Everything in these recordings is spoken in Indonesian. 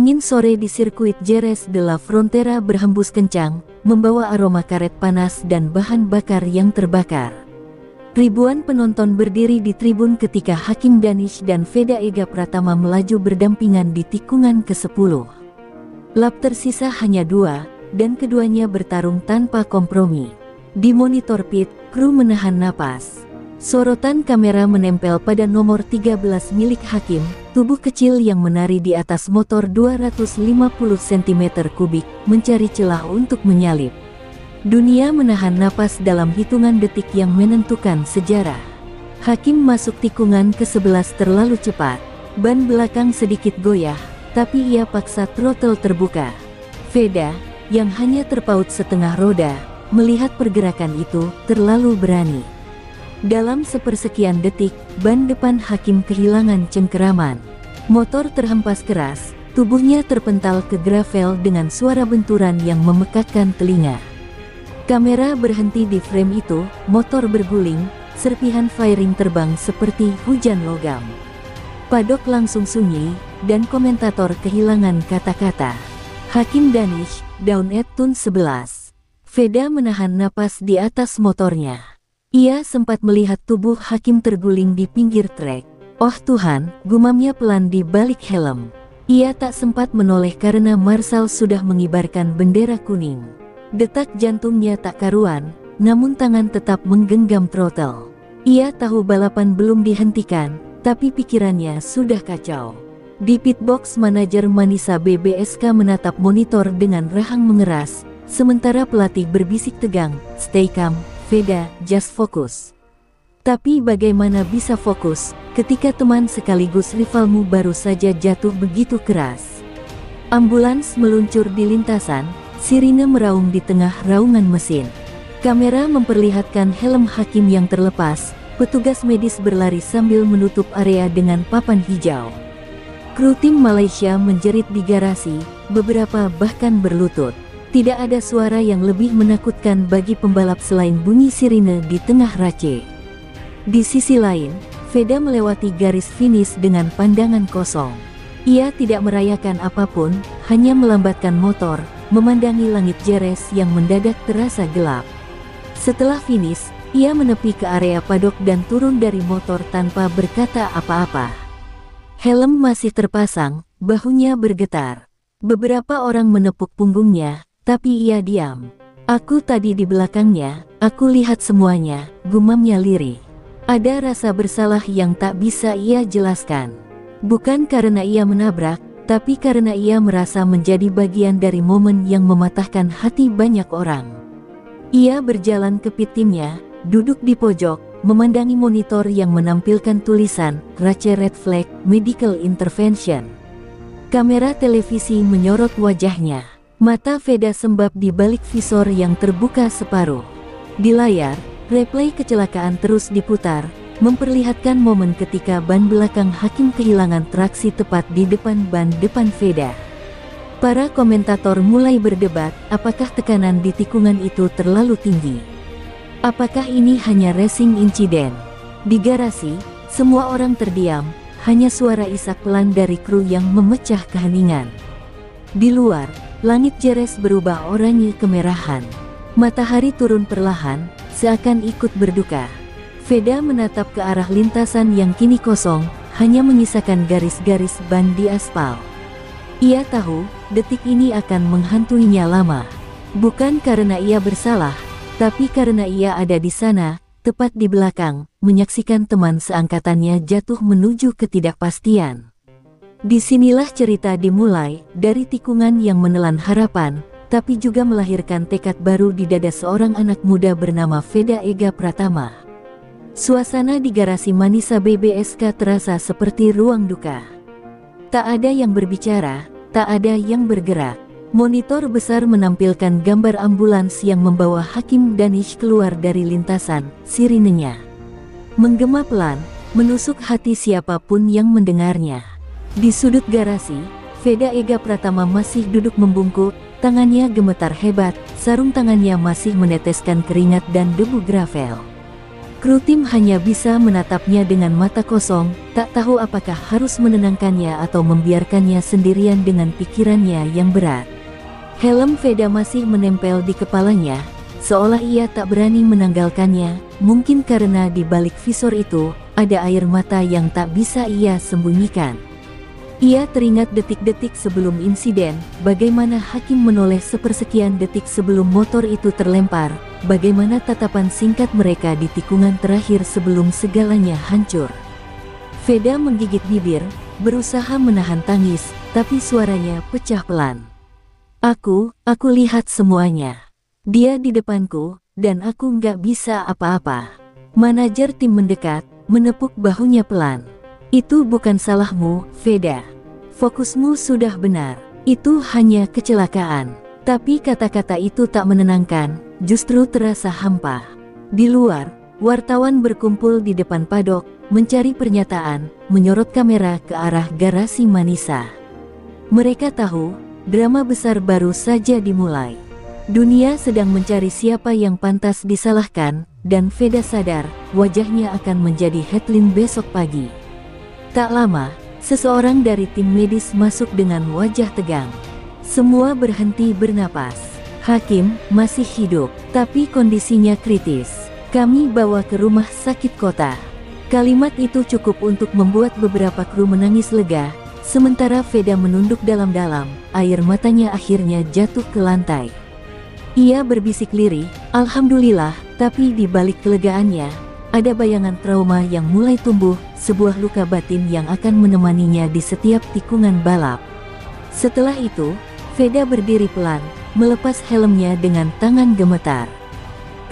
Angin sore di sirkuit Jerez de la Frontera berhembus kencang, membawa aroma karet panas dan bahan bakar yang terbakar. Ribuan penonton berdiri di tribun ketika Hakim Danish dan Veda Ega Pratama melaju berdampingan di tikungan ke-10. Lap tersisa hanya 2, dan keduanya bertarung tanpa kompromi. Di monitor pit, kru menahan napas. Sorotan kamera menempel pada nomor 13 milik Hakim, tubuh kecil yang menari di atas motor 250 cm3, mencari celah untuk menyalip. Dunia menahan napas dalam hitungan detik yang menentukan sejarah. Hakim masuk tikungan ke-11 terlalu cepat. Ban belakang sedikit goyah, tapi ia paksa throttle terbuka. Veda, yang hanya terpaut setengah roda, melihat pergerakan itu terlalu berani. Dalam sepersekian detik, ban depan Hakim kehilangan cengkeraman. Motor terhempas keras, tubuhnya terpental ke gravel dengan suara benturan yang memekakkan telinga. Kamera berhenti di frame itu, motor berguling, serpihan firing terbang seperti hujan logam. Padok langsung sunyi, dan komentator kehilangan kata-kata. Hakim Danish, down at turn 11. Veda menahan napas di atas motornya. Ia sempat melihat tubuh Hakim terguling di pinggir trek. Oh Tuhan, gumamnya pelan di balik helm. Ia tak sempat menoleh karena Marshal sudah mengibarkan bendera kuning. Detak jantungnya tak karuan, namun tangan tetap menggenggam throttle. Ia tahu balapan belum dihentikan, tapi pikirannya sudah kacau. Di pitbox, manajer Manisa BBSK menatap monitor dengan rahang mengeras, sementara pelatih berbisik tegang, "Stay calm, Veda, just focus." Tapi bagaimana bisa fokus ketika teman sekaligus rivalmu baru saja jatuh begitu keras? Ambulans meluncur di lintasan, sirine meraung di tengah raungan mesin. Kamera memperlihatkan helm Hakim yang terlepas, petugas medis berlari sambil menutup area dengan papan hijau. Kru tim Malaysia menjerit di garasi, beberapa bahkan berlutut. Tidak ada suara yang lebih menakutkan bagi pembalap selain bunyi sirine di tengah race. Di sisi lain, Veda melewati garis finish dengan pandangan kosong. Ia tidak merayakan apapun, hanya melambatkan motor, memandangi langit Jerez yang mendadak terasa gelap. Setelah finish, ia menepi ke area padok dan turun dari motor tanpa berkata apa-apa. Helm masih terpasang, bahunya bergetar. Beberapa orang menepuk punggungnya, tapi ia diam. "Aku tadi di belakangnya, aku lihat semuanya," gumamnya lirih. Ada rasa bersalah yang tak bisa ia jelaskan. Bukan karena ia menabrak, tapi karena ia merasa menjadi bagian dari momen yang mematahkan hati banyak orang. Ia berjalan ke pit timnya, duduk di pojok, memandangi monitor yang menampilkan tulisan, "Race Red Flag, Medical Intervention." Kamera televisi menyorot wajahnya. Mata Veda sembab di balik visor yang terbuka separuh. Di layar, replay kecelakaan terus diputar, memperlihatkan momen ketika ban belakang Hakim kehilangan traksi tepat di depan ban depan Veda. Para komentator mulai berdebat, apakah tekanan di tikungan itu terlalu tinggi? Apakah ini hanya racing incident? Di garasi, semua orang terdiam, hanya suara isak pelan dari kru yang memecah keheningan. Di luar, langit Jerez berubah oranye kemerahan. Matahari turun perlahan, seakan ikut berduka. Veda menatap ke arah lintasan yang kini kosong, hanya menyisakan garis-garis ban di aspal. Ia tahu, detik ini akan menghantuinya lama. Bukan karena ia bersalah, tapi karena ia ada di sana, tepat di belakang, menyaksikan teman seangkatannya jatuh menuju ketidakpastian. Disinilah cerita dimulai, dari tikungan yang menelan harapan, tapi juga melahirkan tekad baru di dada seorang anak muda bernama Veda Ega Pratama. Suasana di garasi Manisa BBSK terasa seperti ruang duka. Tak ada yang berbicara, tak ada yang bergerak. Monitor besar menampilkan gambar ambulans yang membawa Hakim Danish keluar dari lintasan, sirinenya menggema pelan, menusuk hati siapapun yang mendengarnya. Di sudut garasi, Veda Ega Pratama masih duduk membungkuk, tangannya gemetar hebat, sarung tangannya masih meneteskan keringat dan debu gravel. Kru tim hanya bisa menatapnya dengan mata kosong, tak tahu apakah harus menenangkannya atau membiarkannya sendirian dengan pikirannya yang berat. Helm Veda masih menempel di kepalanya, seolah ia tak berani menanggalkannya, mungkin karena di balik visor itu, ada air mata yang tak bisa ia sembunyikan. Ia teringat detik-detik sebelum insiden, bagaimana Hakim menoleh sepersekian detik sebelum motor itu terlempar, bagaimana tatapan singkat mereka di tikungan terakhir sebelum segalanya hancur. Veda menggigit bibir, berusaha menahan tangis, tapi suaranya pecah pelan. Aku lihat semuanya. Dia di depanku, dan aku nggak bisa apa-apa. Manajer tim mendekat, menepuk bahunya pelan. Itu bukan salahmu, Veda. Fokusmu sudah benar. Itu hanya kecelakaan. Tapi kata-kata itu tak menenangkan, justru terasa hampa. Di luar, wartawan berkumpul di depan padok, mencari pernyataan, menyorot kamera ke arah garasi Manisa. Mereka tahu, drama besar baru saja dimulai. Dunia sedang mencari siapa yang pantas disalahkan, dan Veda sadar, wajahnya akan menjadi headline besok pagi. Tak lama, seseorang dari tim medis masuk dengan wajah tegang. Semua berhenti bernapas. Hakim masih hidup, tapi kondisinya kritis. Kami bawa ke rumah sakit kota. Kalimat itu cukup untuk membuat beberapa kru menangis lega, sementara Veda menunduk dalam-dalam, air matanya akhirnya jatuh ke lantai. Ia berbisik lirih, "Alhamdulillah," tapi di balik kelegaannya, ada bayangan trauma yang mulai tumbuh, sebuah luka batin yang akan menemaninya di setiap tikungan balap. Setelah itu, Veda berdiri pelan, melepas helmnya dengan tangan gemetar.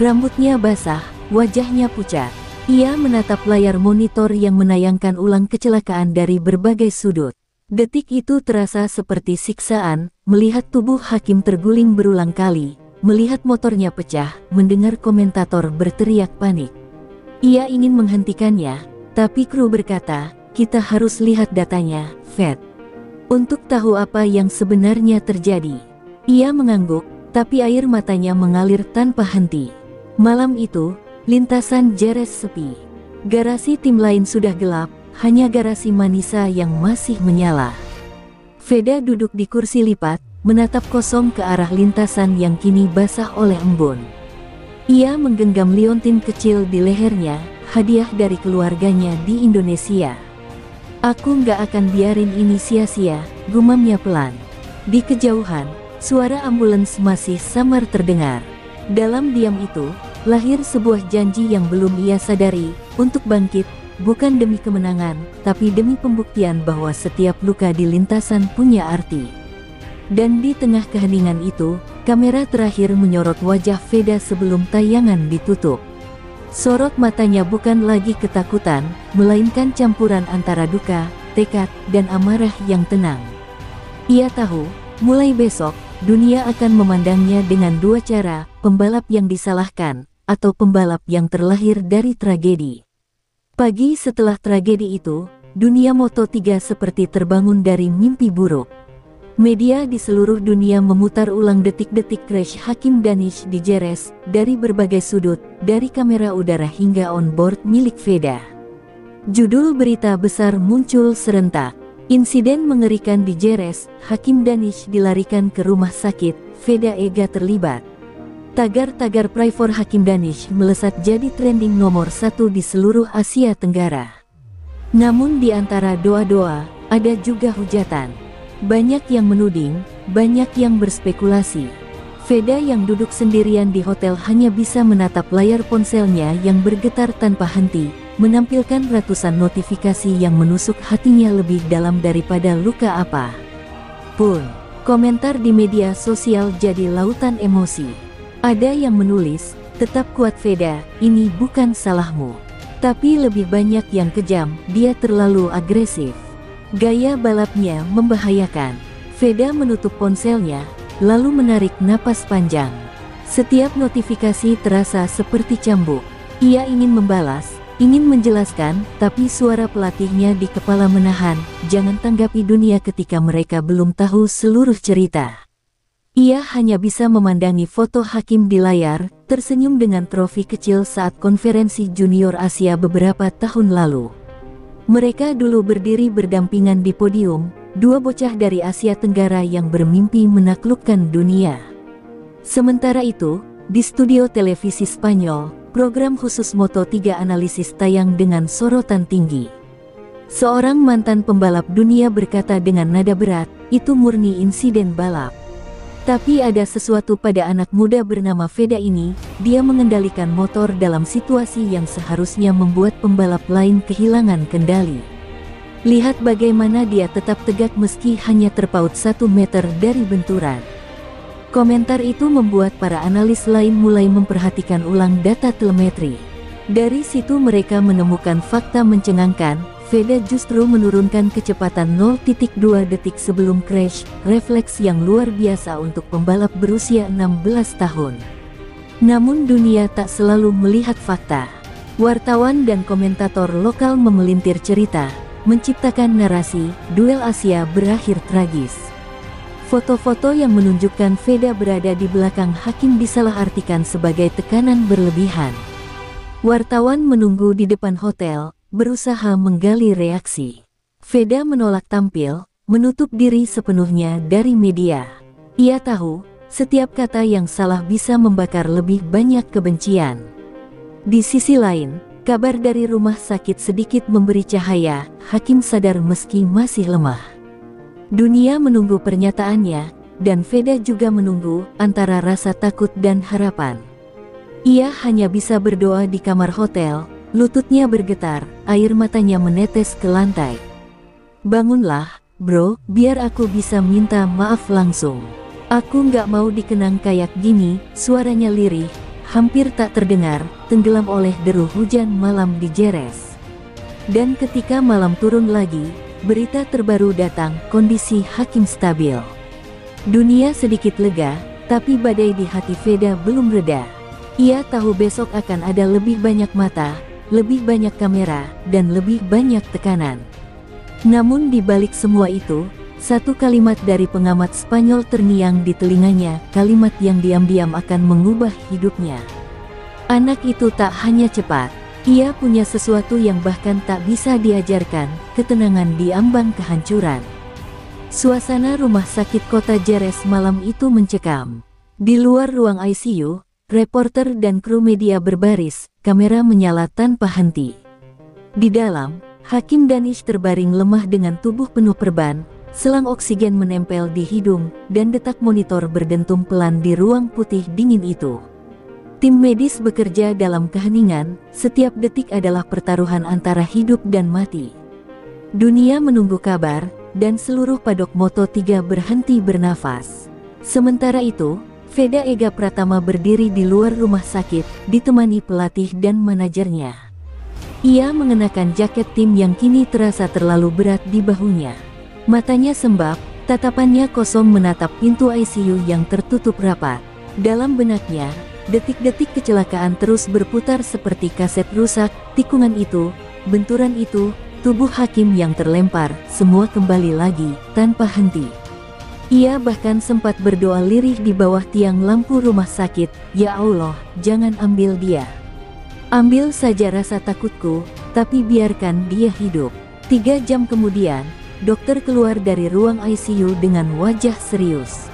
Rambutnya basah, wajahnya pucat. Ia menatap layar monitor yang menayangkan ulang kecelakaan dari berbagai sudut. Detik itu terasa seperti siksaan, melihat tubuh Hakim terguling berulang kali, melihat motornya pecah, mendengar komentator berteriak panik. Ia ingin menghentikannya, tapi kru berkata, "Kita harus lihat datanya, Ved. Untuk tahu apa yang sebenarnya terjadi." Ia mengangguk, tapi air matanya mengalir tanpa henti. Malam itu, lintasan Jerez sepi. Garasi tim lain sudah gelap, hanya garasi Manisa yang masih menyala. Veda duduk di kursi lipat, menatap kosong ke arah lintasan yang kini basah oleh embun. Ia menggenggam liontin kecil di lehernya, hadiah dari keluarganya di Indonesia. "Aku nggak akan biarin ini sia-sia," gumamnya pelan. Di kejauhan, suara ambulans masih samar terdengar. Dalam diam itu, lahir sebuah janji yang belum ia sadari, untuk bangkit, bukan demi kemenangan, tapi demi pembuktian bahwa setiap luka di lintasan punya arti. Dan di tengah keheningan itu, kamera terakhir menyorot wajah Veda sebelum tayangan ditutup. Sorot matanya bukan lagi ketakutan, melainkan campuran antara duka, tekad, dan amarah yang tenang. Ia tahu, mulai besok, dunia akan memandangnya dengan dua cara, pembalap yang disalahkan, atau pembalap yang terlahir dari tragedi. Pagi setelah tragedi itu, dunia Moto3 seperti terbangun dari mimpi buruk. Media di seluruh dunia memutar ulang detik-detik crash Hakim Danish di Jerez, dari berbagai sudut, dari kamera udara hingga on-board milik Veda. Judul berita besar muncul serentak. Insiden mengerikan di Jerez, Hakim Danish dilarikan ke rumah sakit, Veda Ega terlibat. Tagar-tagar Pray for Hakim Danish melesat jadi trending nomor 1 di seluruh Asia Tenggara. Namun di antara doa-doa, ada juga hujatan. Banyak yang menuding, banyak yang berspekulasi. Veda yang duduk sendirian di hotel hanya bisa menatap layar ponselnya yang bergetar tanpa henti, menampilkan ratusan notifikasi yang menusuk hatinya lebih dalam daripada luka apa pun. Komentar di media sosial jadi lautan emosi. Ada yang menulis, "Tetap kuat Veda, ini bukan salahmu." Tapi lebih banyak yang kejam, "Dia terlalu agresif. Gaya balapnya membahayakan." Veda menutup ponselnya, lalu menarik napas panjang. Setiap notifikasi terasa seperti cambuk. Ia ingin membalas, ingin menjelaskan, tapi suara pelatihnya di kepala menahan, "Jangan tanggapi dunia ketika mereka belum tahu seluruh cerita." Ia hanya bisa memandangi foto Hakim di layar, tersenyum dengan trofi kecil saat konferensi junior Asia beberapa tahun lalu. Mereka dulu berdiri berdampingan di podium, dua bocah dari Asia Tenggara yang bermimpi menaklukkan dunia. Sementara itu, di studio televisi Spanyol, program khusus Moto3 analisis tayang dengan sorotan tinggi. Seorang mantan pembalap dunia berkata dengan nada berat, itu murni insiden balap. Tapi ada sesuatu pada anak muda bernama Veda ini, dia mengendalikan motor dalam situasi yang seharusnya membuat pembalap lain kehilangan kendali. Lihat bagaimana dia tetap tegak meski hanya terpaut 1 meter dari benturan. Komentar itu membuat para analis lain mulai memperhatikan ulang data telemetri. Dari situ mereka menemukan fakta mencengangkan, Veda justru menurunkan kecepatan 0,2 detik sebelum crash, refleks yang luar biasa untuk pembalap berusia 16 tahun. Namun dunia tak selalu melihat fakta. Wartawan dan komentator lokal memelintir cerita, menciptakan narasi, duel Asia berakhir tragis. Foto-foto yang menunjukkan Veda berada di belakang Hakim disalahartikan sebagai tekanan berlebihan. Wartawan menunggu di depan hotel, berusaha menggali reaksi. Veda menolak tampil, menutup diri sepenuhnya dari media. Ia tahu, setiap kata yang salah bisa membakar lebih banyak kebencian. Di sisi lain, kabar dari rumah sakit sedikit memberi cahaya, Hakim sadar meski masih lemah. Dunia menunggu pernyataannya, dan Veda juga menunggu, antara rasa takut dan harapan. Ia hanya bisa berdoa di kamar hotel, lututnya bergetar, air matanya menetes ke lantai. Bangunlah, bro, biar aku bisa minta maaf langsung. Aku nggak mau dikenang kayak gini, suaranya lirih, hampir tak terdengar, tenggelam oleh deru hujan malam di Jerez. Dan ketika malam turun lagi, berita terbaru datang, kondisi Hakim stabil. Dunia sedikit lega, tapi badai di hati Veda belum reda. Ia tahu besok akan ada lebih banyak mata, lebih banyak kamera, dan lebih banyak tekanan. Namun di balik semua itu, satu kalimat dari pengamat Spanyol terngiang di telinganya, kalimat yang diam-diam akan mengubah hidupnya. Anak itu tak hanya cepat, ia punya sesuatu yang bahkan tak bisa diajarkan, ketenangan di ambang kehancuran. Suasana rumah sakit kota Jerez malam itu mencekam. Di luar ruang ICU, reporter dan kru media berbaris, kamera menyala tanpa henti. Di dalam, Hakim Danish terbaring lemah dengan tubuh penuh perban, selang oksigen menempel di hidung, dan detak monitor berdentum pelan di ruang putih dingin itu. Tim medis bekerja dalam keheningan, setiap detik adalah pertaruhan antara hidup dan mati. Dunia menunggu kabar, dan seluruh padok Moto3 berhenti bernafas. Sementara itu, Veda Ega Pratama berdiri di luar rumah sakit, ditemani pelatih dan manajernya. Ia mengenakan jaket tim yang kini terasa terlalu berat di bahunya. Matanya sembab, tatapannya kosong menatap pintu ICU yang tertutup rapat. Dalam benaknya, detik-detik kecelakaan terus berputar seperti kaset rusak, tikungan itu, benturan itu, tubuh Hakim yang terlempar, semua kembali lagi, tanpa henti. Ia bahkan sempat berdoa lirih di bawah tiang lampu rumah sakit, "Ya Allah, jangan ambil dia. Ambil saja rasa takutku, tapi biarkan dia hidup." 3 jam kemudian, dokter keluar dari ruang ICU dengan wajah serius.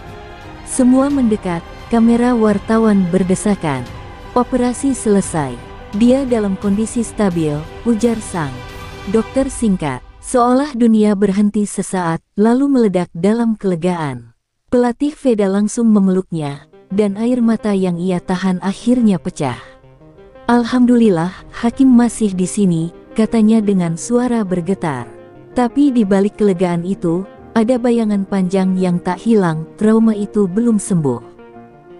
Semua mendekat, kamera wartawan berdesakan. "Operasi selesai. Dia dalam kondisi stabil," ujar sang dokter singkat. Seolah dunia berhenti sesaat, lalu meledak dalam kelegaan. Pelatih Veda langsung memeluknya, dan air mata yang ia tahan akhirnya pecah. "Alhamdulillah, Hakim masih di sini," katanya dengan suara bergetar. Tapi di balik kelegaan itu, ada bayangan panjang yang tak hilang, trauma itu belum sembuh.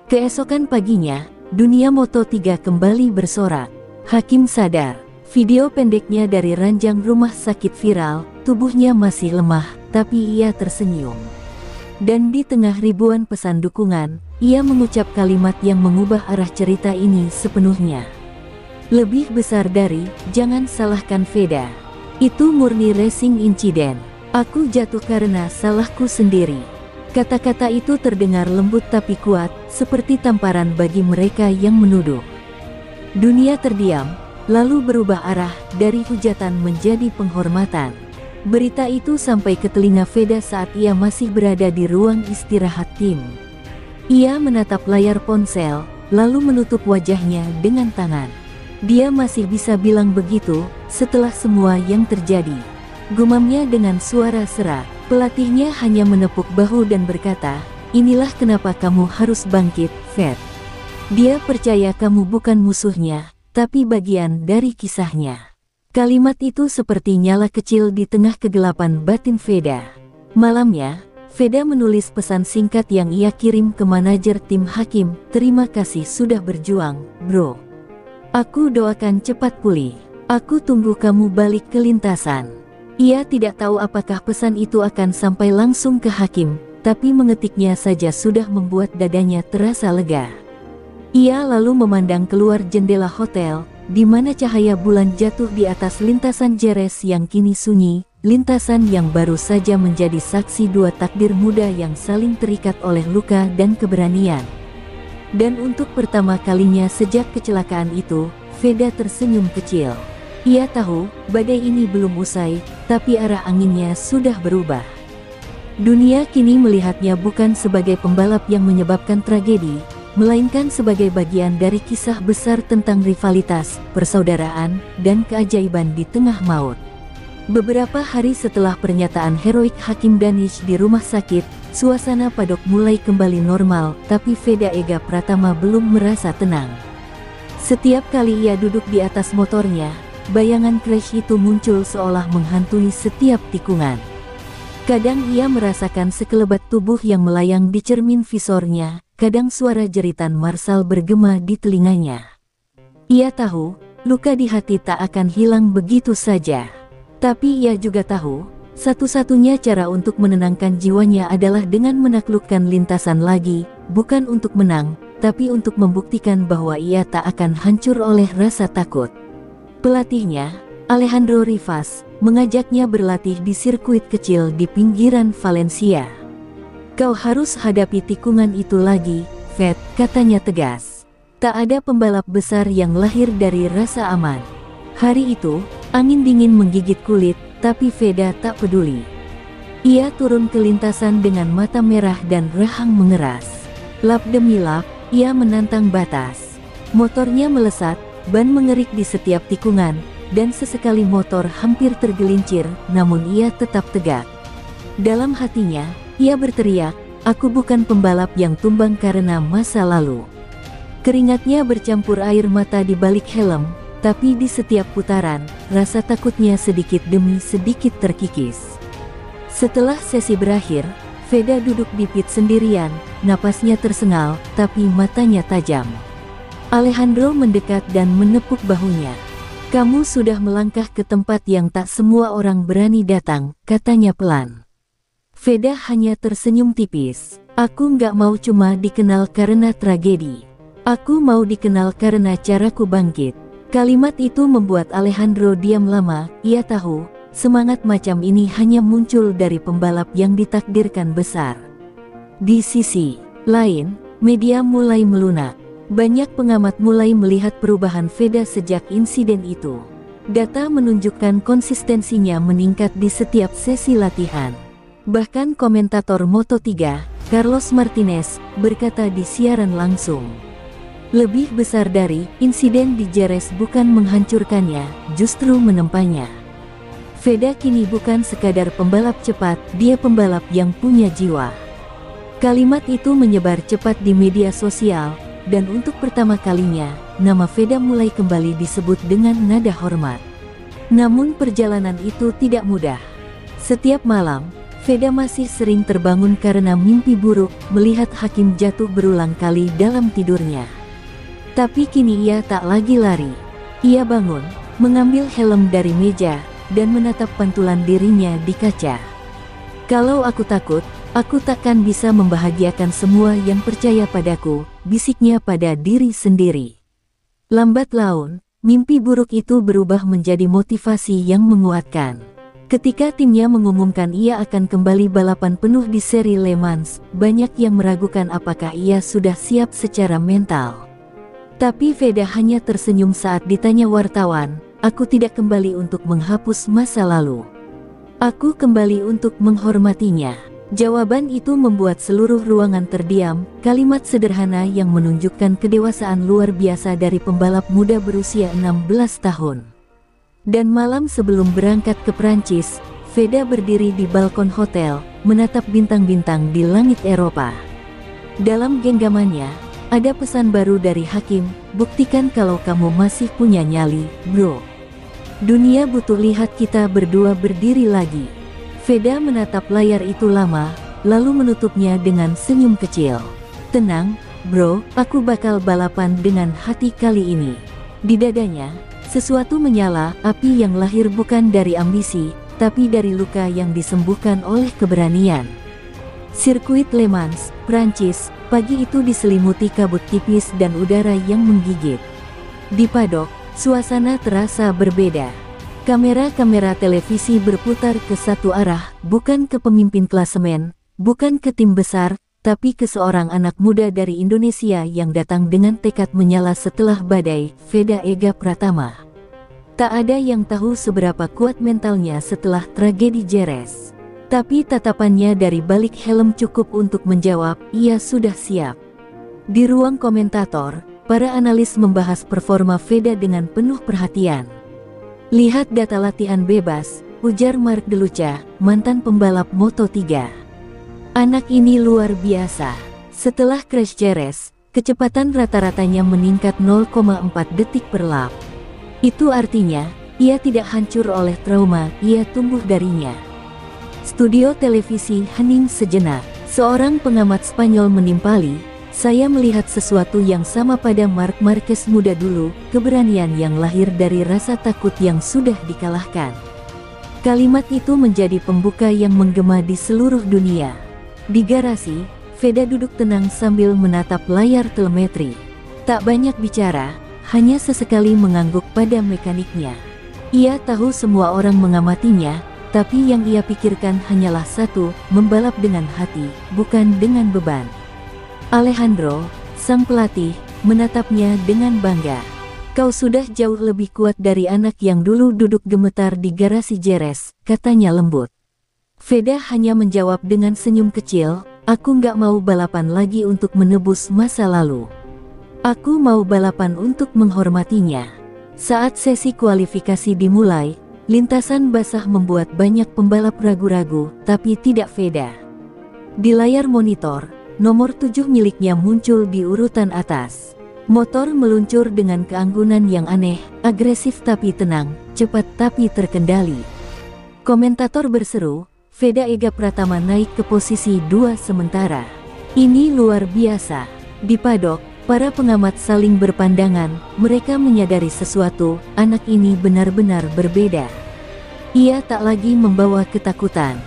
Keesokan paginya, dunia Moto3 kembali bersorak. Hakim sadar. Video pendeknya dari ranjang rumah sakit viral, tubuhnya masih lemah, tapi ia tersenyum. Dan di tengah ribuan pesan dukungan, ia mengucap kalimat yang mengubah arah cerita ini sepenuhnya. "Lebih besar dari, jangan salahkan Veda. Itu murni racing insiden. Aku jatuh karena salahku sendiri. Kata-kata itu terdengar lembut tapi kuat, seperti tamparan bagi mereka yang menuduh. Dunia terdiam, lalu berubah arah dari hujatan menjadi penghormatan. Berita itu sampai ke telinga Veda saat ia masih berada di ruang istirahat tim. Ia menatap layar ponsel, lalu menutup wajahnya dengan tangan. Dia masih bisa bilang begitu, setelah semua yang terjadi. Gumamnya dengan suara serak. Pelatihnya hanya menepuk bahu dan berkata, "Inilah kenapa kamu harus bangkit, Fed. Dia percaya kamu bukan musuhnya, tapi bagian dari kisahnya." Kalimat itu seperti nyala kecil di tengah kegelapan batin Veda. Malamnya, Veda menulis pesan singkat yang ia kirim ke manajer tim Hakim, "Terima kasih sudah berjuang, bro. Aku doakan cepat pulih. Aku tunggu kamu balik ke lintasan." Ia tidak tahu apakah pesan itu akan sampai langsung ke Hakim, tapi mengetiknya saja sudah membuat dadanya terasa lega. Ia lalu memandang keluar jendela hotel, di mana cahaya bulan jatuh di atas lintasan Jerez yang kini sunyi, lintasan yang baru saja menjadi saksi dua takdir muda yang saling terikat oleh luka dan keberanian. Dan untuk pertama kalinya sejak kecelakaan itu, Veda tersenyum kecil. Ia tahu, badai ini belum usai, tapi arah anginnya sudah berubah. Dunia kini melihatnya bukan sebagai pembalap yang menyebabkan tragedi, melainkan sebagai bagian dari kisah besar tentang rivalitas, persaudaraan, dan keajaiban di tengah maut. Beberapa hari setelah pernyataan heroik Hakim Danish di rumah sakit, suasana padok mulai kembali normal, tapi Veda Ega Pratama belum merasa tenang. Setiap kali ia duduk di atas motornya, bayangan crash itu muncul seolah menghantui setiap tikungan. Kadang ia merasakan sekelebat tubuh yang melayang di cermin visornya, kadang suara jeritan Marshall bergema di telinganya. Ia tahu, luka di hati tak akan hilang begitu saja. Tapi ia juga tahu, satu-satunya cara untuk menenangkan jiwanya adalah dengan menaklukkan lintasan lagi, bukan untuk menang, tapi untuk membuktikan bahwa ia tak akan hancur oleh rasa takut. Pelatihnya, Alejandro Rivas, mengajaknya berlatih di sirkuit kecil di pinggiran Valencia. "Kau harus hadapi tikungan itu lagi, Fed," katanya tegas. Tak ada pembalap besar yang lahir dari rasa aman. Hari itu, angin dingin menggigit kulit, tapi Veda tak peduli. Ia turun ke lintasan dengan mata merah dan rahang mengeras. Lap demi lap, ia menantang batas. Motornya melesat, ban mengerik di setiap tikungan, dan sesekali motor hampir tergelincir, namun ia tetap tegak. Dalam hatinya, ia berteriak, "Aku bukan pembalap yang tumbang karena masa lalu." Keringatnya bercampur air mata di balik helm, tapi di setiap putaran, rasa takutnya sedikit demi sedikit terkikis. Setelah sesi berakhir, Veda duduk di pit sendirian, napasnya tersengal, tapi matanya tajam. Alejandro mendekat dan menepuk bahunya. "Kamu sudah melangkah ke tempat yang tak semua orang berani datang," katanya pelan. Veda hanya tersenyum tipis. "Aku nggak mau cuma dikenal karena tragedi. Aku mau dikenal karena caraku bangkit." Kalimat itu membuat Alejandro diam lama. Ia tahu, semangat macam ini hanya muncul dari pembalap yang ditakdirkan besar. Di sisi lain, media mulai melunak. Banyak pengamat mulai melihat perubahan Veda sejak insiden itu. Data menunjukkan konsistensinya meningkat di setiap sesi latihan. Bahkan komentator Moto3, Carlos Martinez, berkata di siaran langsung, "Lebih besar dari insiden di Jerez bukan menghancurkannya, justru menempanya." Veda kini bukan sekadar pembalap cepat, dia pembalap yang punya jiwa. Kalimat itu menyebar cepat di media sosial, dan untuk pertama kalinya, nama Veda mulai kembali disebut dengan nada hormat. Namun perjalanan itu tidak mudah. Setiap malam, Veda masih sering terbangun karena mimpi buruk, melihat Hakim jatuh berulang kali dalam tidurnya. Tapi kini ia tak lagi lari. Ia bangun, mengambil helm dari meja, dan menatap pantulan dirinya di kaca. "Kalau aku takut, aku takkan bisa membahagiakan semua yang percaya padaku," bisiknya pada diri sendiri. Lambat laun, mimpi buruk itu berubah menjadi motivasi yang menguatkan. Ketika timnya mengumumkan ia akan kembali balapan penuh di seri Le Mans, banyak yang meragukan apakah ia sudah siap secara mental. Tapi Veda hanya tersenyum saat ditanya wartawan, "Aku tidak kembali untuk menghapus masa lalu. Aku kembali untuk menghormatinya." Jawaban itu membuat seluruh ruangan terdiam, kalimat sederhana yang menunjukkan kedewasaan luar biasa dari pembalap muda berusia 16 tahun. Dan malam sebelum berangkat ke Prancis, Veda berdiri di balkon hotel, menatap bintang-bintang di langit Eropa. Dalam genggamannya, ada pesan baru dari Hakim, "Buktikan kalau kamu masih punya nyali, bro. Dunia butuh lihat kita berdua berdiri lagi." Veda menatap layar itu lama, lalu menutupnya dengan senyum kecil. "Tenang, bro, aku bakal balapan dengan hati kali ini." Di dadanya, sesuatu menyala, api yang lahir bukan dari ambisi, tapi dari luka yang disembuhkan oleh keberanian. Sirkuit Le Mans, Prancis, pagi itu diselimuti kabut tipis dan udara yang menggigit. Di padok, suasana terasa berbeda. Kamera-kamera televisi berputar ke satu arah, bukan ke pemimpin klasemen, bukan ke tim besar, tapi ke seorang anak muda dari Indonesia yang datang dengan tekad menyala setelah badai, Veda Ega Pratama. Tak ada yang tahu seberapa kuat mentalnya setelah tragedi Jerez. Tapi tatapannya dari balik helm cukup untuk menjawab, ia sudah siap. Di ruang komentator, para analis membahas performa Veda dengan penuh perhatian. "Lihat data latihan bebas," ujar Mark Deluca, mantan pembalap Moto3. "Anak ini luar biasa. Setelah crash Jerez, kecepatan rata-ratanya meningkat 0,4 detik per lap. Itu artinya, ia tidak hancur oleh trauma, ia tumbuh darinya." Studio televisi hening sejenak. Seorang pengamat Spanyol menimpali, "Saya melihat sesuatu yang sama pada Marc Marquez muda dulu, keberanian yang lahir dari rasa takut yang sudah dikalahkan." Kalimat itu menjadi pembuka yang menggema di seluruh dunia. Di garasi, Veda duduk tenang sambil menatap layar telemetri. Tak banyak bicara, hanya sesekali mengangguk pada mekaniknya. Ia tahu semua orang mengamatinya, tapi yang ia pikirkan hanyalah satu, membalap dengan hati, bukan dengan beban. Alejandro, sang pelatih, menatapnya dengan bangga. "Kau sudah jauh lebih kuat dari anak yang dulu duduk gemetar di garasi Jerez," katanya lembut. Veda hanya menjawab dengan senyum kecil, "Aku nggak mau balapan lagi untuk menebus masa lalu. Aku mau balapan untuk menghormatinya." Saat sesi kualifikasi dimulai, lintasan basah membuat banyak pembalap ragu-ragu, tapi tidak Veda. Di layar monitor, nomor 7 miliknya muncul di urutan atas. Motor meluncur dengan keanggunan yang aneh, agresif tapi tenang, cepat tapi terkendali. Komentator berseru, "Veda Ega Pratama naik ke posisi 2 sementara. Ini luar biasa." Di padok, para pengamat saling berpandangan, mereka menyadari sesuatu, anak ini benar-benar berbeda. Ia tak lagi membawa ketakutan,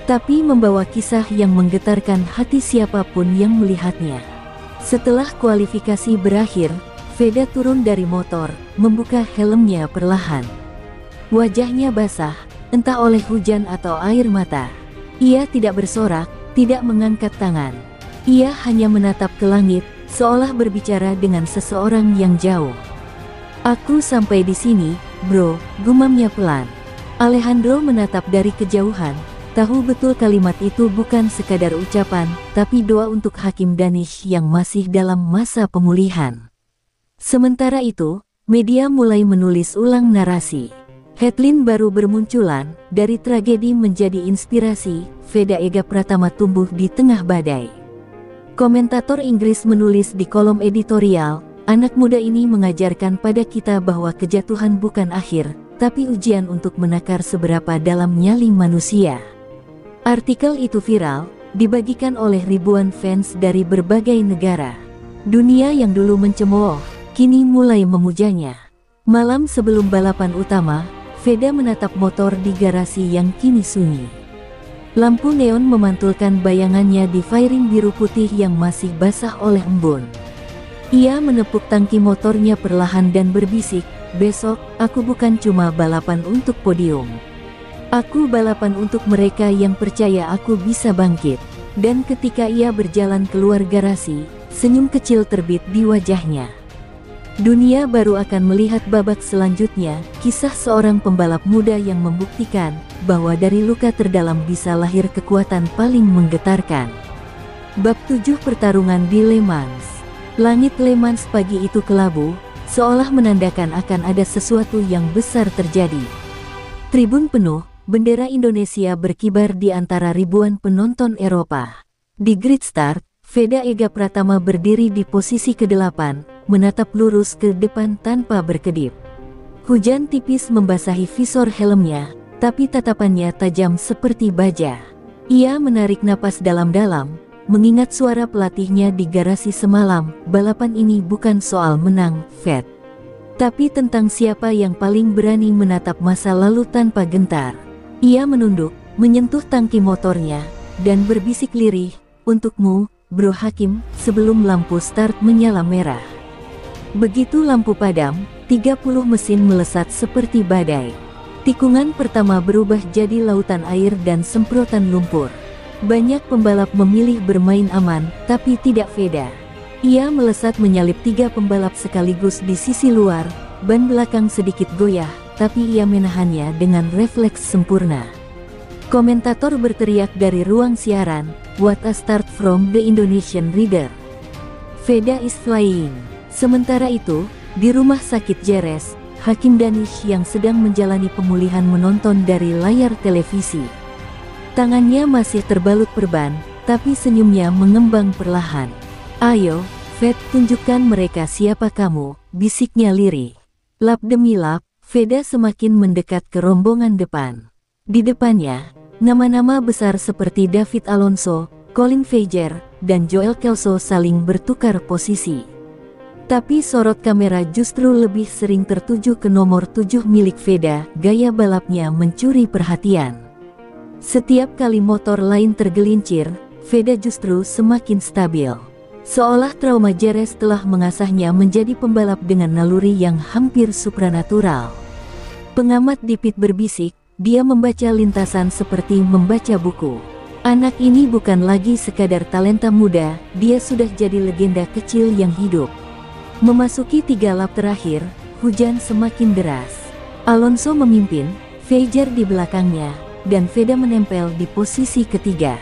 tapi membawa kisah yang menggetarkan hati siapapun yang melihatnya. Setelah kualifikasi berakhir, Veda turun dari motor, membuka helmnya perlahan. Wajahnya basah, entah oleh hujan atau air mata. Ia tidak bersorak, tidak mengangkat tangan. Ia hanya menatap ke langit, seolah berbicara dengan seseorang yang jauh. "Aku sampai di sini, bro," gumamnya pelan. Alejandro menatap dari kejauhan, tahu betul kalimat itu bukan sekadar ucapan, tapi doa untuk Hakim Danish yang masih dalam masa pemulihan. Sementara itu, media mulai menulis ulang narasi. Headline baru bermunculan, dari tragedi menjadi inspirasi, Veda Ega Pratama tumbuh di tengah badai. Komentator Inggris menulis di kolom editorial, "Anak muda ini mengajarkan pada kita bahwa kejatuhan bukan akhir, tapi ujian untuk menakar seberapa dalam nyali manusia." Artikel itu viral, dibagikan oleh ribuan fans dari berbagai negara. Dunia yang dulu mencemooh, kini mulai memujanya. Malam sebelum balapan utama, Veda menatap motor di garasi yang kini sunyi. Lampu neon memantulkan bayangannya di fairing biru putih yang masih basah oleh embun. Ia menepuk tangki motornya perlahan dan berbisik, "Besok, aku bukan cuma balapan untuk podium. Aku balapan untuk mereka yang percaya aku bisa bangkit. Dan ketika ia berjalan keluar garasi, senyum kecil terbit di wajahnya. Dunia baru akan melihat babak selanjutnya, kisah seorang pembalap muda yang membuktikan bahwa dari luka terdalam bisa lahir kekuatan paling menggetarkan. Bab 7 pertarungan di Le Mans. Langit Le Mans pagi itu kelabu, seolah menandakan akan ada sesuatu yang besar terjadi. Tribun penuh, bendera Indonesia berkibar di antara ribuan penonton Eropa. Di grid start, Veda Ega Pratama berdiri di posisi ke-8, menatap lurus ke depan tanpa berkedip. Hujan tipis membasahi visor helmnya, tapi tatapannya tajam seperti baja. Ia menarik napas dalam-dalam, mengingat suara pelatihnya di garasi semalam, balapan ini bukan soal menang, Ved. Tapi tentang siapa yang paling berani menatap masa lalu tanpa gentar. Ia menunduk, menyentuh tangki motornya, dan berbisik lirih, "Untukmu, Bro Hakim," sebelum lampu start menyala merah. Begitu lampu padam, 30 mesin melesat seperti badai. Tikungan pertama berubah jadi lautan air dan semprotan lumpur. Banyak pembalap memilih bermain aman, tapi tidak Veda. Ia melesat menyalip 3 pembalap sekaligus di sisi luar, ban belakang sedikit goyah, tapi ia menahannya dengan refleks sempurna. Komentator berteriak dari ruang siaran, "What a start from the Indonesian rider. Veda is flying." Sementara itu, di rumah sakit Jerez, Hakim Danish yang sedang menjalani pemulihan menonton dari layar televisi. Tangannya masih terbalut perban, tapi senyumnya mengembang perlahan. "Ayo, Ved, tunjukkan mereka siapa kamu," bisiknya lirih. Lap demi lap, Veda semakin mendekat ke rombongan depan. Di depannya, nama-nama besar seperti David Alonso, Colin Vejer, dan Joel Kelso saling bertukar posisi. Tapi sorot kamera justru lebih sering tertuju ke nomor 7 milik Veda, gaya balapnya mencuri perhatian. Setiap kali motor lain tergelincir, Veda justru semakin stabil. Seolah trauma Jerez telah mengasahnya menjadi pembalap dengan naluri yang hampir supranatural. Pengamat di pit berbisik, dia membaca lintasan seperti membaca buku. Anak ini bukan lagi sekadar talenta muda, dia sudah jadi legenda kecil yang hidup. Memasuki 3 lap terakhir, hujan semakin deras. Alonso memimpin, Vejer di belakangnya, dan Veda menempel di posisi ketiga.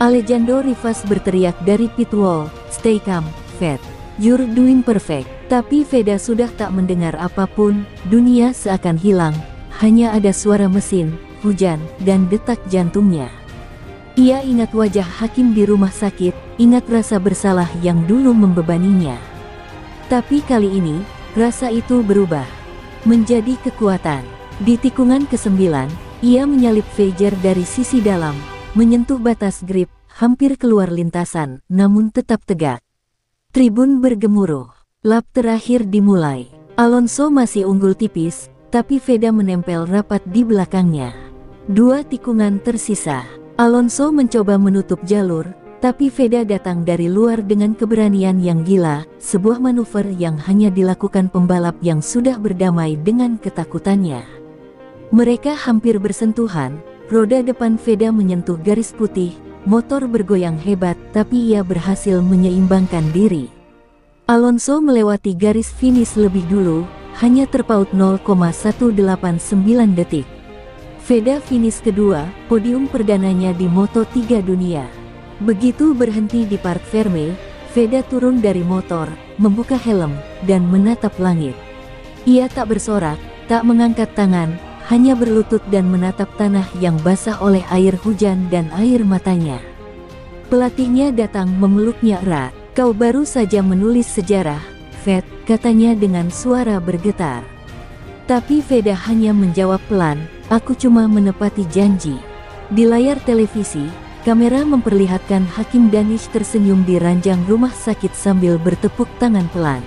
Alejandro Rivas berteriak dari pit wall, "Stay calm, Ved. You're doing perfect." Tapi Veda sudah tak mendengar apapun, dunia seakan hilang, hanya ada suara mesin, hujan, dan detak jantungnya. Ia ingat wajah Hakim di rumah sakit, ingat rasa bersalah yang dulu membebaninya. Tapi kali ini, rasa itu berubah menjadi kekuatan. Di tikungan ke-9, ia menyalip Vejer dari sisi dalam, menyentuh batas grip, hampir keluar lintasan, namun tetap tegak. Tribun bergemuruh. Lap terakhir dimulai. Alonso masih unggul tipis, tapi Veda menempel rapat di belakangnya. 2 tikungan tersisa. Alonso mencoba menutup jalur, tapi Veda datang dari luar dengan keberanian yang gila, sebuah manuver yang hanya dilakukan pembalap yang sudah berdamai dengan ketakutannya. Mereka hampir bersentuhan, roda depan Veda menyentuh garis putih, motor bergoyang hebat, tapi ia berhasil menyeimbangkan diri. Alonso melewati garis finish lebih dulu, hanya terpaut 0,189 detik. Veda finish kedua, podium perdananya di Moto3 dunia. Begitu berhenti di Parc Ferme, Veda turun dari motor, membuka helm, dan menatap langit. Ia tak bersorak, tak mengangkat tangan, hanya berlutut dan menatap tanah yang basah oleh air hujan dan air matanya. Pelatihnya datang memeluknya erat. "Kau baru saja menulis sejarah, Ved," katanya dengan suara bergetar. Tapi Veda hanya menjawab pelan, "Aku cuma menepati janji." Di layar televisi, kamera memperlihatkan Hakim Danish tersenyum di ranjang rumah sakit sambil bertepuk tangan pelan.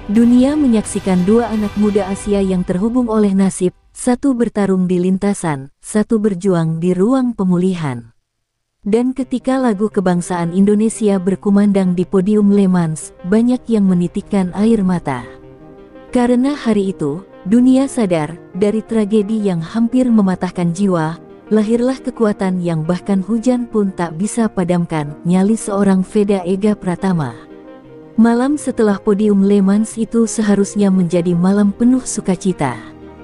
Dunia menyaksikan 2 anak muda Asia yang terhubung oleh nasib, satu bertarung di lintasan, satu berjuang di ruang pemulihan. Dan ketika lagu kebangsaan Indonesia berkumandang di podium Le Mans, banyak yang menitikkan air mata. Karena hari itu, Dunia sadar, dari tragedi yang hampir mematahkan jiwa, lahirlah kekuatan yang bahkan hujan pun tak bisa padamkan, nyali seorang Veda Ega Pratama. Malam setelah podium Le Mans itu seharusnya menjadi malam penuh sukacita.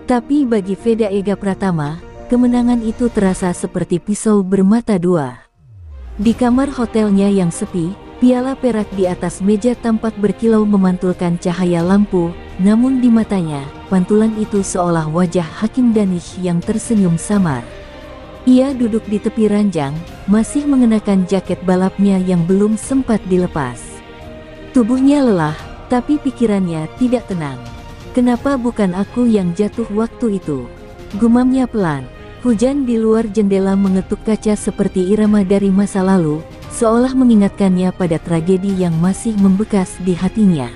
Tapi bagi Veda Ega Pratama, kemenangan itu terasa seperti pisau bermata dua. Di kamar hotelnya yang sepi, piala perak di atas meja tampak berkilau memantulkan cahaya lampu, namun di matanya, pantulan itu seolah wajah Hakim Danish yang tersenyum samar. Ia duduk di tepi ranjang, masih mengenakan jaket balapnya yang belum sempat dilepas. Tubuhnya lelah, tapi pikirannya tidak tenang. Kenapa bukan aku yang jatuh waktu itu? Gumamnya pelan. Hujan di luar jendela mengetuk kaca seperti irama dari masa lalu, seolah mengingatkannya pada tragedi yang masih membekas di hatinya.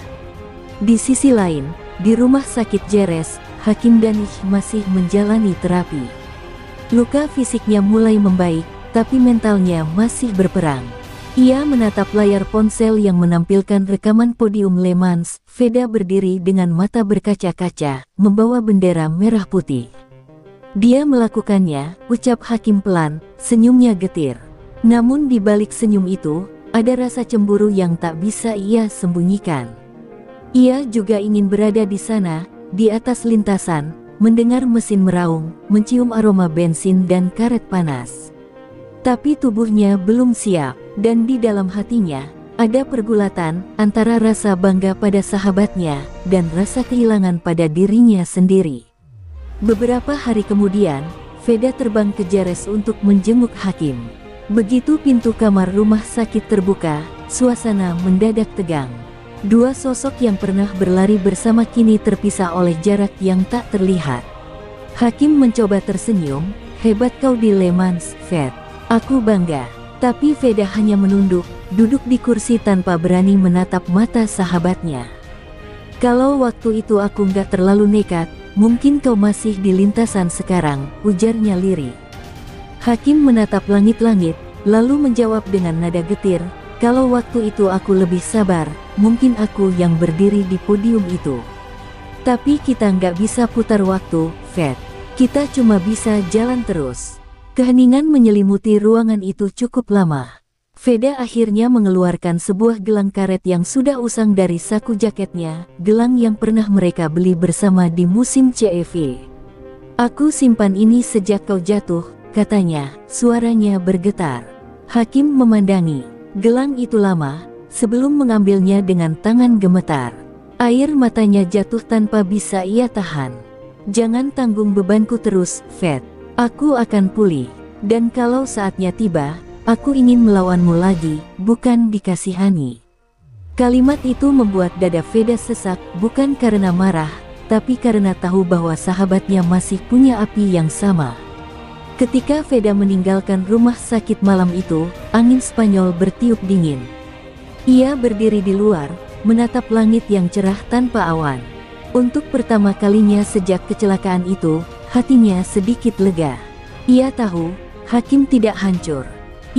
Di sisi lain, di rumah sakit Jerez, Hakim Danish masih menjalani terapi. Luka fisiknya mulai membaik, tapi mentalnya masih berperang. Ia menatap layar ponsel yang menampilkan rekaman podium Le Mans. Veda berdiri dengan mata berkaca-kaca, membawa bendera merah putih. Dia melakukannya, ucap Hakim pelan, senyumnya getir. Namun di balik senyum itu, ada rasa cemburu yang tak bisa ia sembunyikan. Ia juga ingin berada di sana, di atas lintasan, mendengar mesin meraung, mencium aroma bensin dan karet panas. Tapi tubuhnya belum siap, dan di dalam hatinya, ada pergulatan antara rasa bangga pada sahabatnya, dan rasa kehilangan pada dirinya sendiri. Beberapa hari kemudian, Veda terbang ke Jerez untuk menjenguk Hakim. Begitu pintu kamar rumah sakit terbuka, suasana mendadak tegang. Dua sosok yang pernah berlari bersama kini terpisah oleh jarak yang tak terlihat. Hakim mencoba tersenyum, hebat kau di Le Mans, Ved. Aku bangga. Tapi Veda hanya menunduk, duduk di kursi tanpa berani menatap mata sahabatnya. Kalau waktu itu aku nggak terlalu nekat, mungkin kau masih di lintasan sekarang, ujarnya lirih. Hakim menatap langit-langit, lalu menjawab dengan nada getir, kalau waktu itu aku lebih sabar, mungkin aku yang berdiri di podium itu. Tapi kita nggak bisa putar waktu, Ved. Kita cuma bisa jalan terus. Keheningan menyelimuti ruangan itu cukup lama. Veda akhirnya mengeluarkan sebuah gelang karet yang sudah usang dari saku jaketnya, gelang yang pernah mereka beli bersama di musim CEV. Aku simpan ini sejak kau jatuh, katanya, suaranya bergetar. Hakim memandangi gelang itu lama, sebelum mengambilnya dengan tangan gemetar. Air matanya jatuh tanpa bisa ia tahan. Jangan tanggung bebanku terus, Ved. Aku akan pulih. Dan kalau saatnya tiba, aku ingin melawanmu lagi, bukan dikasihani. Kalimat itu membuat dada Veda sesak, bukan karena marah, tapi karena tahu bahwa sahabatnya masih punya api yang sama. Ketika Veda meninggalkan rumah sakit malam itu, angin Spanyol bertiup dingin. Ia berdiri di luar, menatap langit yang cerah tanpa awan. Untuk pertama kalinya sejak kecelakaan itu, hatinya sedikit lega. Ia tahu, Hakim tidak hancur.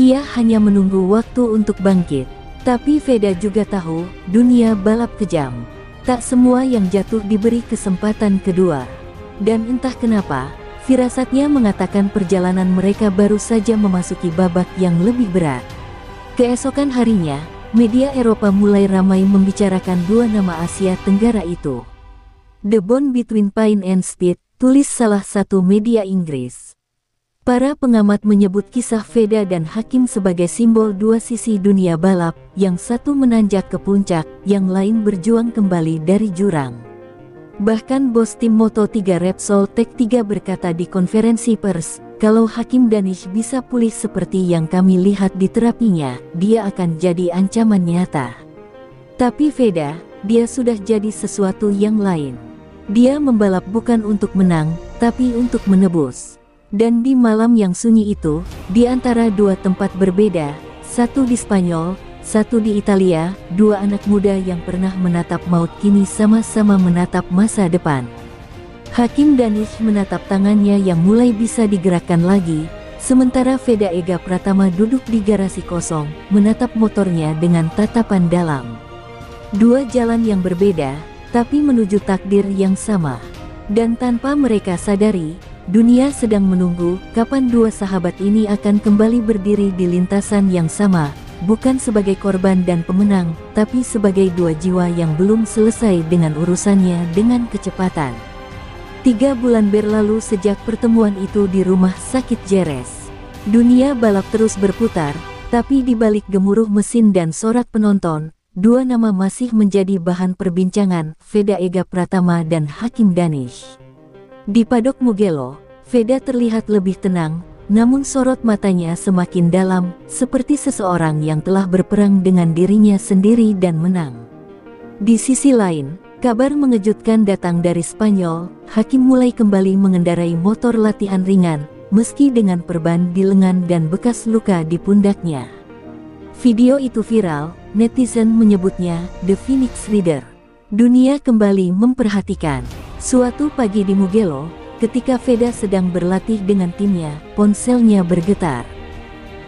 Ia hanya menunggu waktu untuk bangkit. Tapi Veda juga tahu, dunia balap kejam. Tak semua yang jatuh diberi kesempatan kedua. Dan entah kenapa, firasatnya mengatakan perjalanan mereka baru saja memasuki babak yang lebih berat. Keesokan harinya, media Eropa mulai ramai membicarakan dua nama Asia Tenggara itu. The Bond Between Pain and Speed, tulis salah satu media Inggris. Para pengamat menyebut kisah Veda dan Hakim sebagai simbol dua sisi dunia balap, yang satu menanjak ke puncak, yang lain berjuang kembali dari jurang. Bahkan bos tim Moto3 Repsol Tech 3 berkata di konferensi pers, kalau Hakim Danish bisa pulih seperti yang kami lihat di terapinya, dia akan jadi ancaman nyata. Tapi Veda, dia sudah jadi sesuatu yang lain. Dia membalap bukan untuk menang, tapi untuk menebus. Dan di malam yang sunyi itu, di antara dua tempat berbeda, satu di Spanyol, satu di Italia, dua anak muda yang pernah menatap maut kini sama-sama menatap masa depan. Hakim Danish menatap tangannya yang mulai bisa digerakkan lagi, sementara Veda Ega Pratama duduk di garasi kosong, menatap motornya dengan tatapan dalam. Dua jalan yang berbeda, tapi menuju takdir yang sama. Dan tanpa mereka sadari, dunia sedang menunggu kapan dua sahabat ini akan kembali berdiri di lintasan yang sama, bukan sebagai korban dan pemenang, tapi sebagai dua jiwa yang belum selesai dengan urusannya dengan kecepatan. 3 bulan berlalu sejak pertemuan itu di rumah sakit Jerez. Dunia balap terus berputar, tapi di balik gemuruh mesin dan sorak penonton, dua nama masih menjadi bahan perbincangan, Veda Ega Pratama dan Hakim Danish. Di padok Mugello, Veda terlihat lebih tenang, namun sorot matanya semakin dalam, seperti seseorang yang telah berperang dengan dirinya sendiri dan menang. Di sisi lain, kabar mengejutkan datang dari Spanyol. Hakim mulai kembali mengendarai motor latihan ringan, meski dengan perban di lengan dan bekas luka di pundaknya. Video itu viral, netizen menyebutnya The Phoenix Rider. Dunia kembali memperhatikan. Suatu pagi di Mugello, ketika Veda sedang berlatih dengan timnya, ponselnya bergetar.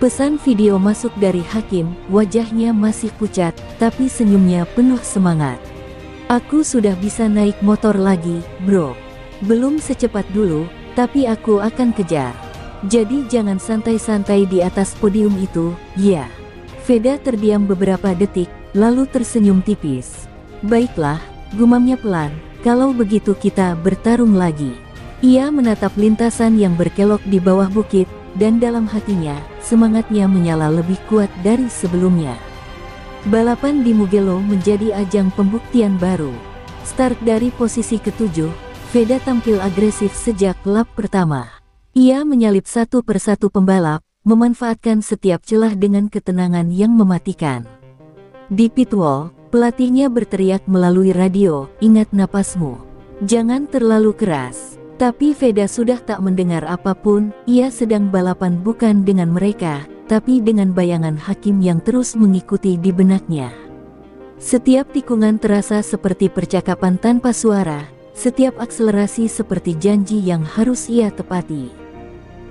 Pesan video masuk dari Hakim, wajahnya masih pucat, tapi senyumnya penuh semangat. "Aku sudah bisa naik motor lagi, bro. Belum secepat dulu, tapi aku akan kejar. Jadi jangan santai-santai di atas podium itu, ya." Veda terdiam beberapa detik, lalu tersenyum tipis. "Baiklah," gumamnya pelan, "kalau begitu kita bertarung lagi." Ia menatap lintasan yang berkelok di bawah bukit, dan dalam hatinya, semangatnya menyala lebih kuat dari sebelumnya. Balapan di Mugello menjadi ajang pembuktian baru. Start dari posisi ke-7, Veda tampil agresif sejak lap pertama. Ia menyalip satu persatu pembalap, memanfaatkan setiap celah dengan ketenangan yang mematikan. Di pit wall, pelatihnya berteriak melalui radio, "Ingat napasmu. Jangan terlalu keras." Tapi Veda sudah tak mendengar apapun. Ia sedang balapan bukan dengan mereka, tapi dengan bayangan Hakim yang terus mengikuti di benaknya. Setiap tikungan terasa seperti percakapan tanpa suara, setiap akselerasi seperti janji yang harus ia tepati.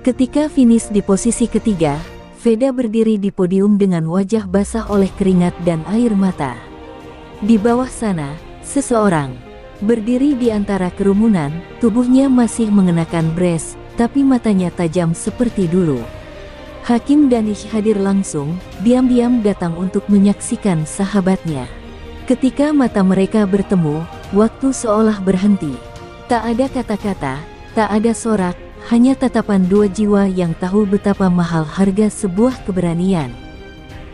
Ketika finish di posisi ketiga, Veda berdiri di podium dengan wajah basah oleh keringat dan air mata. Di bawah sana, seseorang berdiri di antara kerumunan, tubuhnya masih mengenakan brace, tapi matanya tajam seperti dulu. Hakim Danish hadir langsung, diam-diam datang untuk menyaksikan sahabatnya. Ketika mata mereka bertemu, waktu seolah berhenti. Tak ada kata-kata, tak ada sorak, hanya tatapan dua jiwa yang tahu betapa mahal harga sebuah keberanian.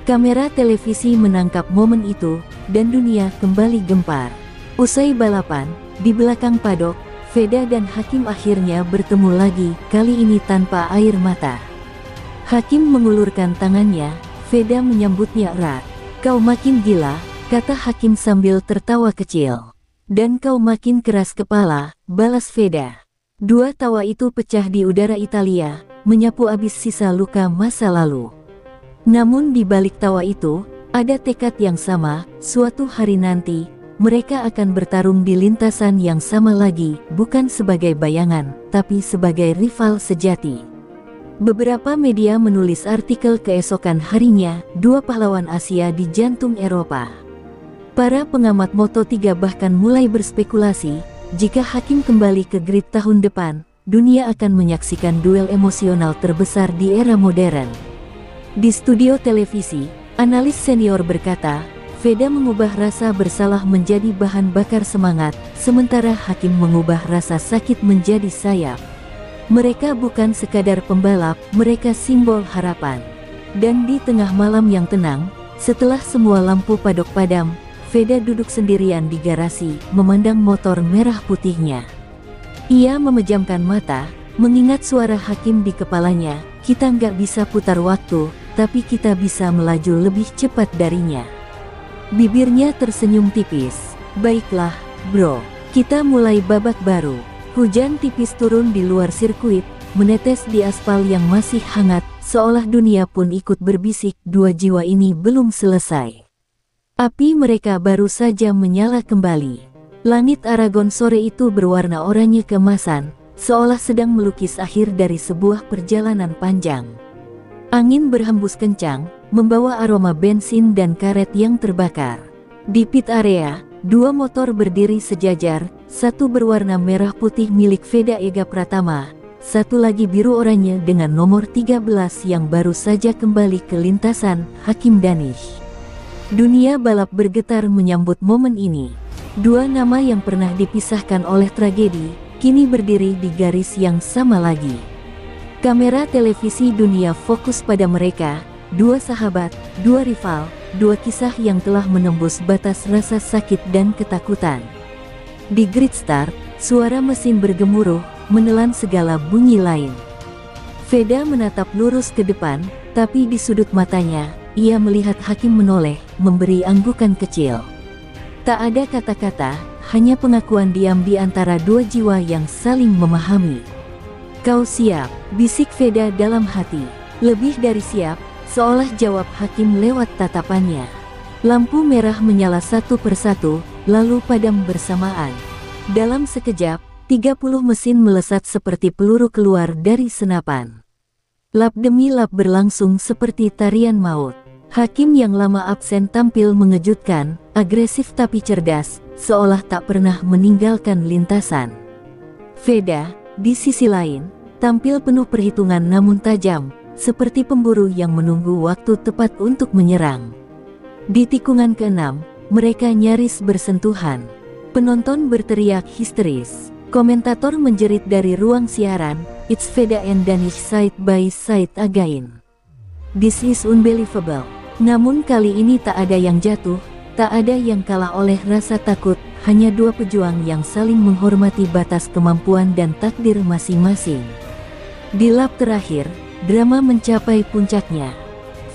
Kamera televisi menangkap momen itu, dan dunia kembali gempar. Usai balapan, di belakang padok, Veda dan Hakim akhirnya bertemu lagi, kali ini tanpa air mata. Hakim mengulurkan tangannya, Veda menyambutnya erat. "Kau makin gila," kata Hakim sambil tertawa kecil. "Dan kau makin keras kepala," balas Veda. Dua tawa itu pecah di udara Italia, menyapu abis sisa luka masa lalu. Namun di balik tawa itu, ada tekad yang sama. Suatu hari nanti, mereka akan bertarung di lintasan yang sama lagi, bukan sebagai bayangan, tapi sebagai rival sejati. Beberapa media menulis artikel keesokan harinya, dua pahlawan Asia di jantung Eropa. Para pengamat Moto3 bahkan mulai berspekulasi, jika Hakim kembali ke grid tahun depan, dunia akan menyaksikan duel emosional terbesar di era modern. Di studio televisi, analis senior berkata, Veda mengubah rasa bersalah menjadi bahan bakar semangat, sementara Hakim mengubah rasa sakit menjadi sayap. Mereka bukan sekadar pembalap, mereka simbol harapan. Dan di tengah malam yang tenang, setelah semua lampu padok padam, Veda duduk sendirian di garasi, memandang motor merah putihnya. Ia memejamkan mata, mengingat suara Hakim di kepalanya, "Kita nggak bisa putar waktu, tapi kita bisa melaju lebih cepat darinya." Bibirnya tersenyum tipis. "Baiklah, bro, kita mulai babak baru." Hujan tipis turun di luar sirkuit, menetes di aspal yang masih hangat, seolah dunia pun ikut berbisik, dua jiwa ini belum selesai. Api mereka baru saja menyala kembali. Langit Aragon sore itu berwarna oranye keemasan, seolah sedang melukis akhir dari sebuah perjalanan panjang. Angin berhembus kencang, membawa aroma bensin dan karet yang terbakar. Di pit area, Dua motor berdiri sejajar, satu berwarna merah putih milik Veda Ega Pratama, satu lagi biru oranye dengan nomor 13 yang baru saja kembali ke lintasan Hakim Danish. Dunia balap bergetar menyambut momen ini. Dua nama yang pernah dipisahkan oleh tragedi, kini berdiri di garis yang sama lagi. Kamera televisi dunia fokus pada mereka, dua sahabat, dua rival, dua kisah yang telah menembus batas rasa sakit dan ketakutan. Di grid start, suara mesin bergemuruh, menelan segala bunyi lain. Veda menatap lurus ke depan, tapi di sudut matanya, ia melihat Hakim menoleh, memberi anggukan kecil. Tak ada kata-kata, hanya pengakuan diam di antara dua jiwa yang saling memahami. "Kau siap?" bisik Veda dalam hati. Lebih dari siap, seolah jawab Hakim lewat tatapannya. Lampu merah menyala satu persatu, lalu padam bersamaan. Dalam sekejap, 30 mesin melesat seperti peluru keluar dari senapan. Lap demi lap berlangsung seperti tarian maut. Hakim yang lama absen tampil mengejutkan, agresif tapi cerdas, seolah tak pernah meninggalkan lintasan. Veda, di sisi lain, tampil penuh perhitungan namun tajam, seperti pemburu yang menunggu waktu tepat untuk menyerang. Di tikungan ke-6, mereka nyaris bersentuhan. Penonton berteriak histeris. Komentator menjerit dari ruang siaran, "It's Veda and Danish side by side again. This is unbelievable." Namun kali ini tak ada yang jatuh, tak ada yang kalah oleh rasa takut, hanya dua pejuang yang saling menghormati batas kemampuan dan takdir masing-masing. Di lap terakhir, drama mencapai puncaknya.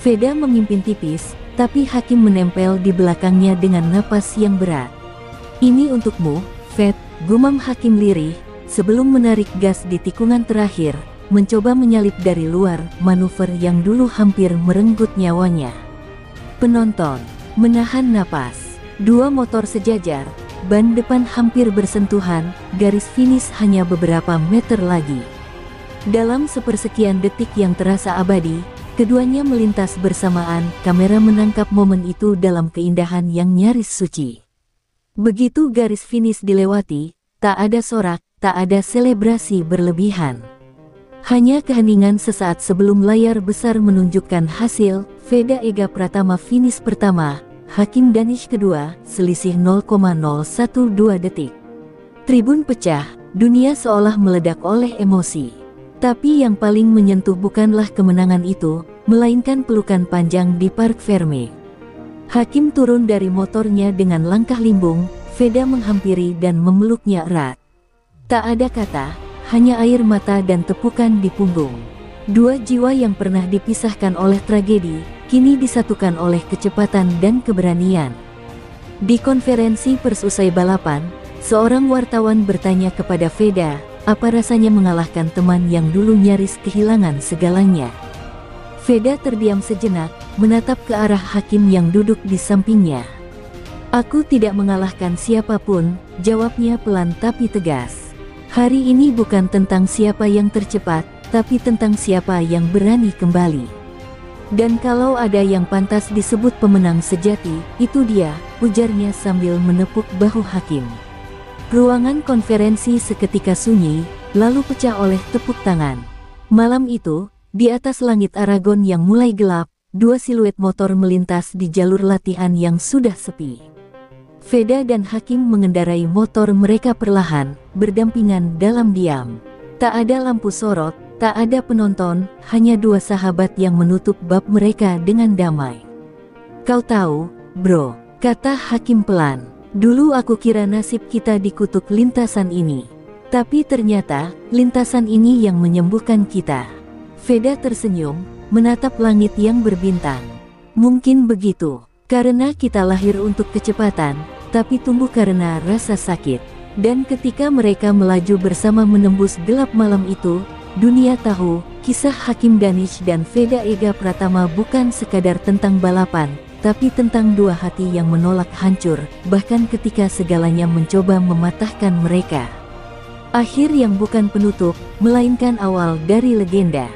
Veda memimpin tipis, tapi Hakim menempel di belakangnya dengan napas yang berat. "Ini untukmu, Ved," gumam Hakim lirih, sebelum menarik gas di tikungan terakhir, mencoba menyalip dari luar, manuver yang dulu hampir merenggut nyawanya. Penonton menahan napas. Dua motor sejajar, ban depan hampir bersentuhan, garis finish hanya beberapa meter lagi. Dalam sepersekian detik yang terasa abadi, keduanya melintas bersamaan. Kamera menangkap momen itu dalam keindahan yang nyaris suci. Begitu garis finish dilewati, tak ada sorak, tak ada selebrasi berlebihan. Hanya keheningan sesaat sebelum layar besar menunjukkan hasil. Veda Ega Pratama finish pertama, Hakim Danish kedua, selisih 0,012 detik. Tribun pecah, dunia seolah meledak oleh emosi. Tapi yang paling menyentuh bukanlah kemenangan itu, melainkan pelukan panjang di Parc Fermé. Hakim turun dari motornya dengan langkah limbung, Veda menghampiri dan memeluknya erat. Tak ada kata, hanya air mata dan tepukan di punggung. Dua jiwa yang pernah dipisahkan oleh tragedi, kini disatukan oleh kecepatan dan keberanian. Di konferensi pers usai balapan, seorang wartawan bertanya kepada Veda, apa rasanya mengalahkan teman yang dulu nyaris kehilangan segalanya. Veda terdiam sejenak, menatap ke arah Hakim yang duduk di sampingnya. "Aku tidak mengalahkan siapapun," jawabnya pelan tapi tegas. "Hari ini bukan tentang siapa yang tercepat, tapi tentang siapa yang berani kembali. Dan kalau ada yang pantas disebut pemenang sejati, itu dia," ujarnya sambil menepuk bahu Hakim. Ruangan konferensi seketika sunyi, lalu pecah oleh tepuk tangan. Malam itu, di atas langit Aragon yang mulai gelap, dua siluet motor melintas di jalur latihan yang sudah sepi. Veda dan Hakim mengendarai motor mereka perlahan, berdampingan dalam diam. Tak ada lampu sorot, tak ada penonton, hanya dua sahabat yang menutup bab mereka dengan damai. "Kau tahu, bro," kata Hakim pelan. "Dulu aku kira nasib kita dikutuk lintasan ini. Tapi ternyata, lintasan ini yang menyembuhkan kita." Veda tersenyum, menatap langit yang berbintang. "Mungkin begitu, karena kita lahir untuk kecepatan, tapi tumbuh karena rasa sakit." Dan ketika mereka melaju bersama menembus gelap malam itu, dunia tahu, kisah Hakim Danish dan Veda Ega Pratama bukan sekadar tentang balapan, tapi tentang dua hati yang menolak hancur, bahkan ketika segalanya mencoba mematahkan mereka. Akhir yang bukan penutup, melainkan awal dari legenda.